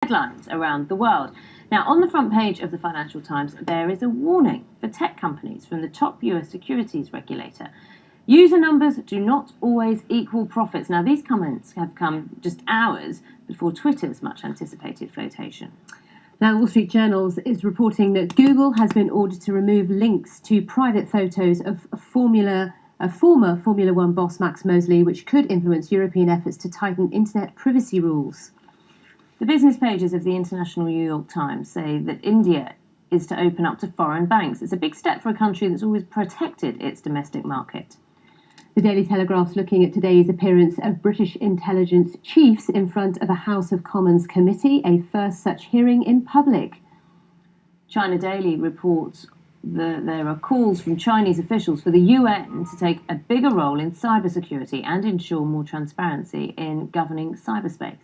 headlines around the world. Now, on the front page of the Financial Times, there is a warning for tech companies from the top US securities regulator. User numbers do not always equal profits. Now, these comments have come just hours before Twitter's much anticipated flotation. Now, Wall Street Journal is reporting that Google has been ordered to remove links to private photos of a former Formula One boss, Max Mosley, which could influence European efforts to tighten internet privacy rules. The business pages of the International New York Times say that India is to open up to foreign banks. It's a big step for a country that's always protected its domestic market. The Daily Telegraph's looking at today's appearance of British intelligence chiefs in front of a House of Commons committee, a first such hearing in public. China Daily reports that there are calls from Chinese officials for the UN to take a bigger role in cybersecurity and ensure more transparency in governing cyberspace.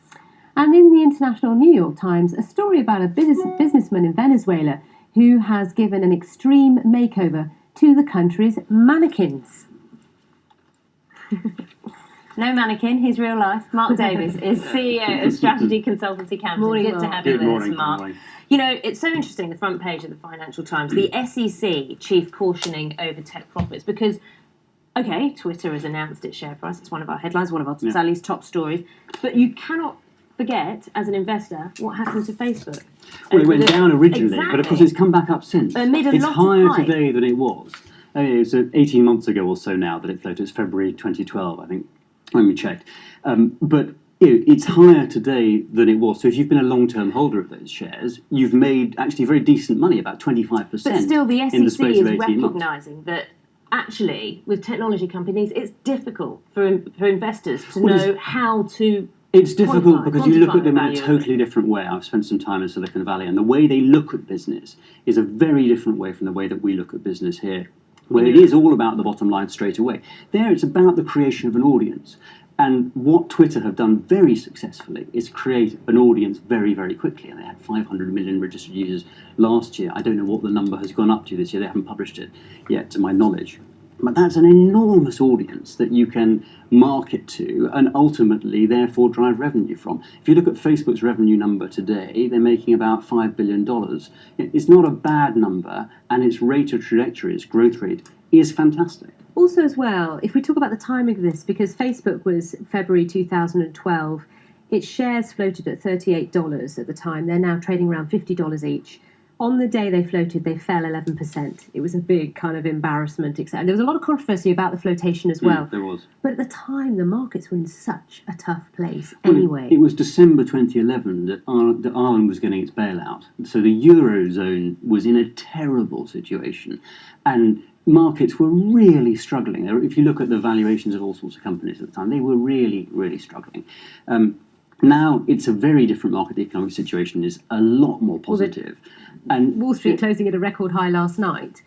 And in the International New York Times, a story about a businessman in Venezuela who has given an extreme makeover to the country's mannequins. No mannequin, he's real life. Mark Davies is CEO of strategy consultancy Camberton. Morning, Good to Mark. have you Good with morning, us, Mark. good morning. You know, it's so interesting, the front page of the Financial Times, the SEC chief cautioning over tech profits, because, okay, Twitter has announced its share price. It's one of our headlines, one of our Sally's top stories. But you cannot forget, as an investor, what happened to Facebook. Well, it went down originally, Exactly. but of course it's come back up since. Amid a It's lot of higher hype. today than it was. It's 18 months ago or so now that it floated. It's February 2012, I think, when we checked. But it's higher today than it was. So if you've been a long-term holder of those shares, you've made actually very decent money, about 25%. But still, the in the SEC space is of 18 months. recognising that actually, with technology companies, it's difficult for investors to know how to. It's difficult because you look quantify at them the in a value of totally different way. I've spent some time in Silicon Valley, and the way they look at business is a very different way from the way that we look at business here, where it is all about the bottom line straight away. There, it's about the creation of an audience. And what Twitter have done very successfully is create an audience very, very quickly. And they had 500 million registered users last year. I don't know what the number has gone up to this year. They haven't published it yet, to my knowledge. But that's an enormous audience that you can market to and ultimately, therefore, drive revenue from. If you look at Facebook's revenue number today, they're making about $5 billion. It's not a bad number, and its rate of trajectory, its growth rate, is fantastic. Also, as well, if we talk about the timing of this, because Facebook was February 2012, its shares floated at $38 at the time. They're now trading around $50 each. On the day they floated, they fell 11%. It was a big kind of embarrassment, etc. And there was a lot of controversy about the flotation as well. There was. But at the time, the markets were in such a tough place anyway. It was December 2011 that Ireland was getting its bailout. So the Eurozone was in a terrible situation. And markets were really struggling. If you look at the valuations of all sorts of companies at the time, they were really, really struggling. Now it's a very different market. The economic situation is a lot more positive. And Wall Street closing at a record high last night.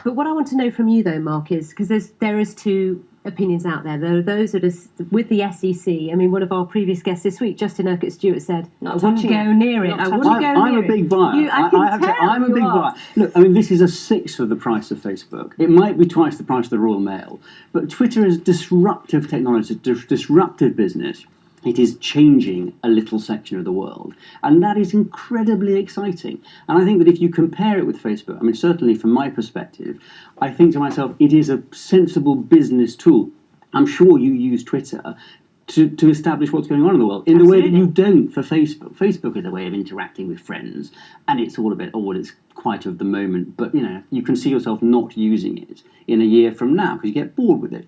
But what I want to know from you, though, Mark, is because there is two opinions out there. There are those that are with the SEC. I mean, one of our previous guests this week, Justin Urquhart-Stewart, said, "I wouldn't go near it. I wouldn't go near it." I'm a big buyer. I'm a big buyer. Look, I mean, this is a sixth of the price of Facebook. It might be twice the price of the Royal Mail. But Twitter is disruptive technology, disruptive business. It is changing a little section of the world. And that is incredibly exciting. And I think that if you compare it with Facebook, I mean, certainly from my perspective, I think to myself, it is a sensible business tool. I'm sure you use Twitter to establish what's going on in the world in the way that you don't for Facebook. Facebook is a way of interacting with friends, and it's all a bit, it's quite of the moment. But, you can see yourself not using it in a year from now because you get bored with it.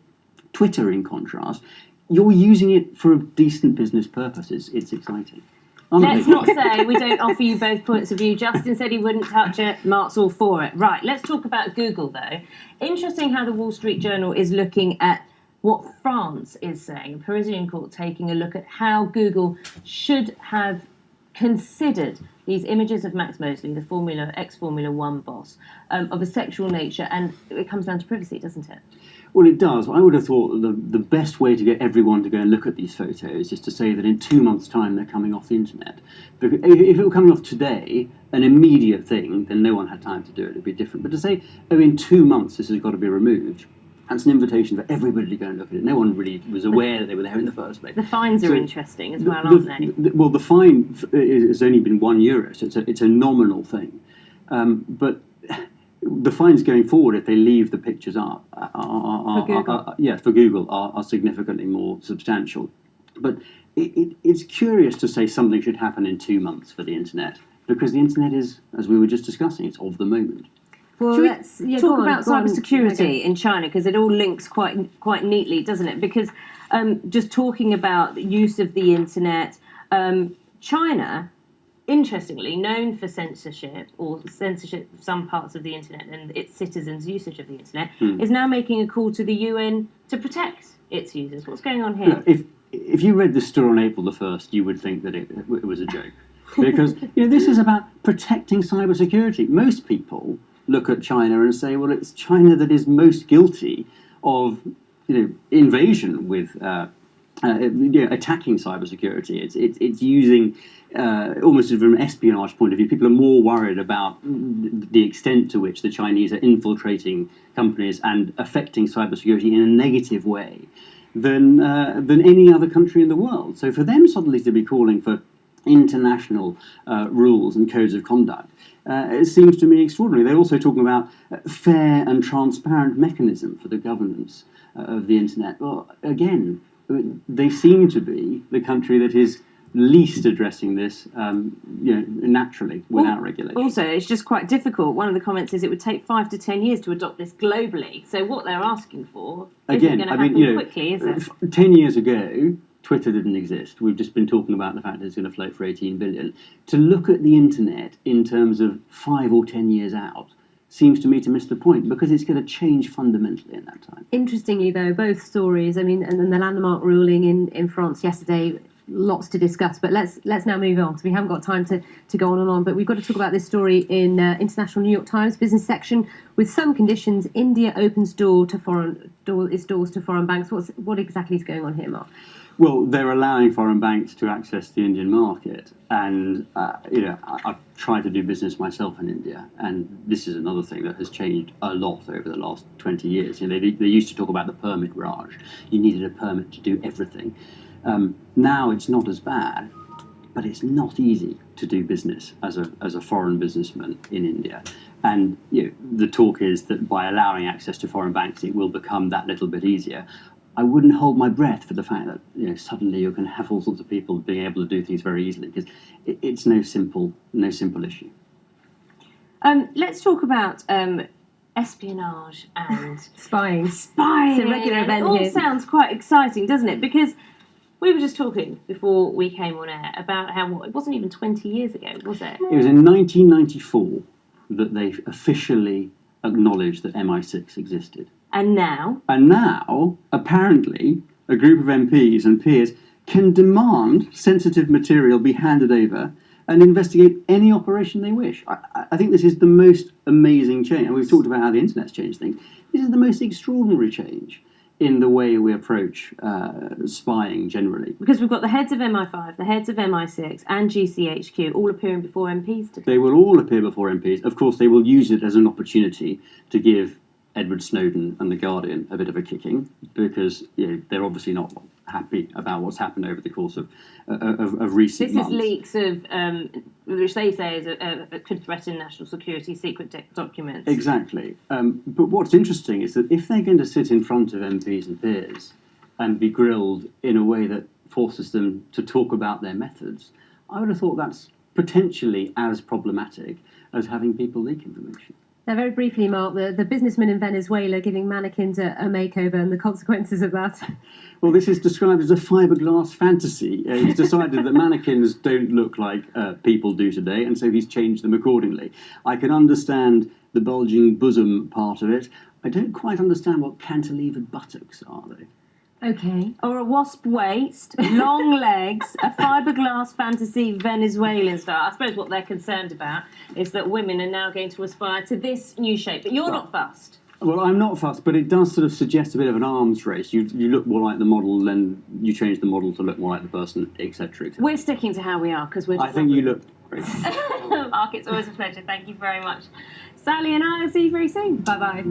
Twitter, in contrast, you're using it for a decent business purpose. It's exciting. Let's not say we don't offer you both points of view. Justin said he wouldn't touch it. Mark's all for it. Right, let's talk about Google, though. Interesting how the Wall Street Journal is looking at what France is saying. A Parisian court taking a look at how Google should have considered these images of Max Mosley, the ex-Formula One boss, of a sexual nature. And it comes down to privacy, doesn't it? Well, it does. I would have thought the best way to get everyone to go and look at these photos is to say that in 2 months' time they're coming off the internet. Because if it were coming off today, an immediate thing, then no one had time to do it. It'd be different. But to say, in 2 months this has got to be removed, And it's an invitation for everybody to go and look at it. No one really was aware that they were there in the first place. The fines are interesting as well, aren't they? Well, the fine has only been €1, so it's a nominal thing. But the fines going forward, if they leave the pictures up, for Google, are significantly more substantial. But it's curious to say something should happen in 2 months for the internet, because the internet is, as we were just discussing, it's of the moment. Well, let's talk about cybersecurity in China, because it all links quite neatly, doesn't it? Because just talking about the use of the internet, China, interestingly, known for censorship of some parts of the internet and its citizens' usage of the internet, is now making a call to the UN to protect its users. What's going on here? Look, if you read this story on April the 1st, you would think that it was a joke. Because this is about protecting cybersecurity. Most people look at China and say, well, it's China that is most guilty of invasion with attacking cybersecurity. It's using almost from an espionage point of view. People are more worried about the extent to which the Chinese are infiltrating companies and affecting cybersecurity in a negative way than any other country in the world. So for them suddenly to be calling for international rules and codes of conduct, it seems to me extraordinary. They're also talking about fair and transparent mechanism for the governance of the internet. Well, again, they seem to be the country that is least addressing this, naturally, without regulation. Also, it's just quite difficult. One of the comments is it would take 5 to 10 years to adopt this globally. So what they're asking for isn't going to happen quickly, is it? 10 years ago, Twitter didn't exist. We've just been talking about the fact that it's going to float for 18 billion. To look at the internet in terms of 5 or 10 years out seems to me to miss the point, because it's going to change fundamentally in that time. Interestingly, though, both stories, and the landmark ruling in France yesterday, lots to discuss, but let's now move on, because we haven't got time to go on and on. But we've got to talk about this story in International New York Times business section. With some conditions, India opens its doors to foreign banks. What exactly is going on here, Mark? Well, they're allowing foreign banks to access the Indian market, and I've tried to do business myself in India, and this is another thing that has changed a lot over the last 20 years. They used to talk about the permit raj. You needed a permit to do everything. Now it's not as bad, but it's not easy to do business as a foreign businessman in India. And the talk is that by allowing access to foreign banks, it will become that little bit easier. I wouldn't hold my breath for the fact that suddenly you're going to have all sorts of people being able to do things very easily, because it's no simple issue. Let's talk about espionage and spying. It's a regular event. It all sounds quite exciting, doesn't it? Because we were just talking before we came on air about how it wasn't even 20 years ago, was it? It was in 1994 that they officially acknowledged that MI6 existed. And now, apparently, a group of MPs and peers can demand sensitive material be handed over and investigate any operation they wish. I think this is the most amazing change. And we've talked about how the internet's changed things. This is the most extraordinary change in the way we approach spying generally. Because we've got the heads of MI5, the heads of MI6 and GCHQ all appearing before MPs today. They will all appear before MPs. Of course, they will use it as an opportunity to give Edward Snowden and The Guardian a bit of a kicking, because they're obviously not happy about what's happened over the course of recent months. This is leaks of, which they say could threaten national security, secret documents. Exactly. But what's interesting is that if they're going to sit in front of MPs and peers and be grilled in a way that forces them to talk about their methods, I would have thought that's potentially as problematic as having people leak information. Now, very briefly, Mark, the businessman in Venezuela giving mannequins a makeover and the consequences of that. Well, this is described as a fiberglass fantasy. He's decided that mannequins don't look like people do today, and so he's changed them accordingly. I can understand the bulging bosom part of it. I don't quite understand what cantilevered buttocks are, though. Okay. Or a wasp waist, long legs, a fiberglass fantasy Venezuelan style. I suppose what they're concerned about is that women are now going to aspire to this new shape. But you're not fussed. Well, I'm not fussed, but it does sort of suggest a bit of an arms race. You look more like the model, then you change the model to look more like the person, etc., etc. We're sticking to how we are, because we're... I think you look great. Mark, it's always a pleasure. Thank you very much. Sally and I will see you very soon. Bye-bye.